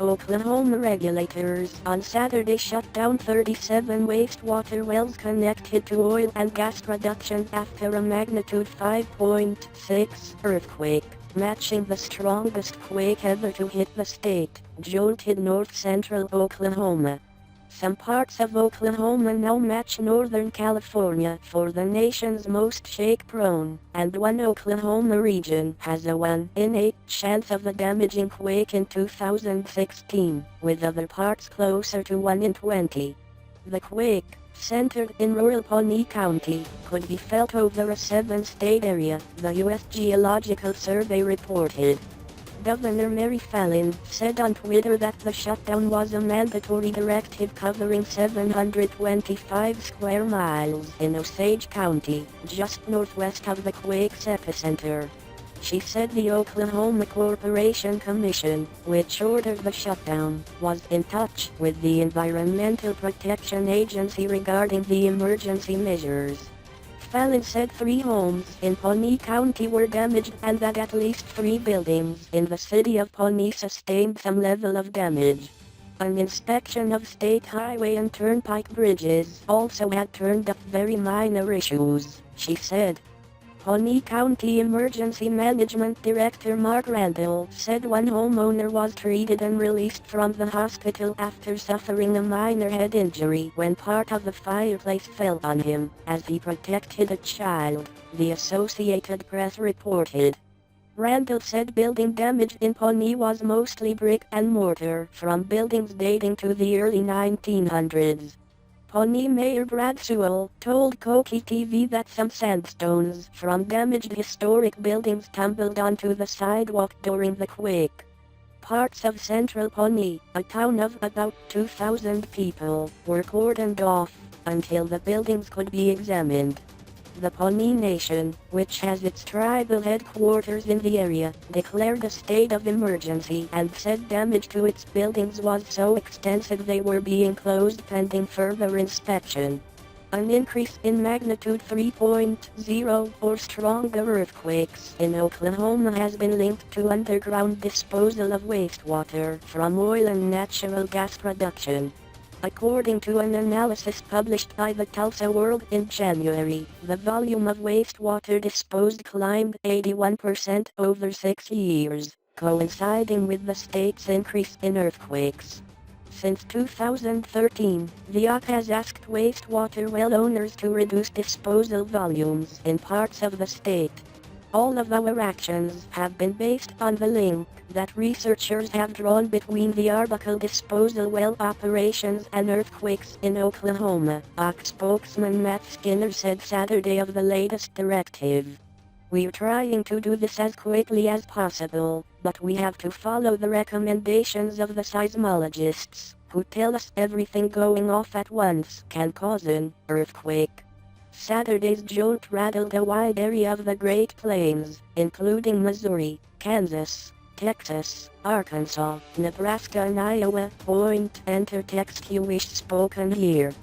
Oklahoma regulators on Saturday shut down 37 wastewater wells connected to oil and gas production after a magnitude 5.6 earthquake, matching the strongest quake ever to hit the state, jolted north-central Oklahoma. Some parts of Oklahoma now match Northern California for the nation's most shake-prone, and one Oklahoma region has a 1 in 8 chance of a damaging quake in 2016, with other parts closer to 1 in 20. The quake, centered in rural Pawnee County, could be felt over a 7-state area, the U.S. Geological Survey reported. Governor Mary Fallin said on Twitter that the shutdown was a mandatory directive covering 725 square miles in Osage County, just northwest of the quake's epicenter. She said the Oklahoma Corporation Commission, which ordered the shutdown, was in touch with the Environmental Protection Agency regarding the emergency measures. Fallin said 3 homes in Pawnee County were damaged and that at least 3 buildings in the city of Pawnee sustained some level of damage. An inspection of state highway and turnpike bridges also had turned up very minor issues, she said. Pawnee County Emergency Management Director Mark Randall said one homeowner was treated and released from the hospital after suffering a minor head injury when part of the fireplace fell on him as he protected a child, the Associated Press reported. Randall said building damage in Pawnee was mostly brick and mortar from buildings dating to the early 1900s. Pawnee Mayor Brad Sewell told Koki TV that some sandstones from damaged historic buildings tumbled onto the sidewalk during the quake. Parts of central Pawnee, a town of about 2,000 people, were cordoned off until the buildings could be examined. The Pawnee Nation, which has its tribal headquarters in the area, declared a state of emergency and said damage to its buildings was so extensive they were being closed pending further inspection. An increase in magnitude 3.0 or stronger earthquakes in Oklahoma has been linked to underground disposal of wastewater from oil and natural gas production. According to an analysis published by the Tulsa World in January, the volume of wastewater disposed climbed 81% over 6 years, coinciding with the state's increase in earthquakes. Since 2013, the OP has asked wastewater well owners to reduce disposal volumes in parts of the state. All of our actions have been based on the link that researchers have drawn between the Arbuckle disposal well operations and earthquakes in Oklahoma, OC spokesman Matt Skinner said Saturday of the latest directive. We're trying to do this as quickly as possible, but we have to follow the recommendations of the seismologists, who tell us everything going off at once can cause an earthquake. Saturday's jolt rattled a wide area of the Great Plains, including Missouri, Kansas, Texas, Arkansas, Nebraska and Iowa. Point enter text you wish spoken here.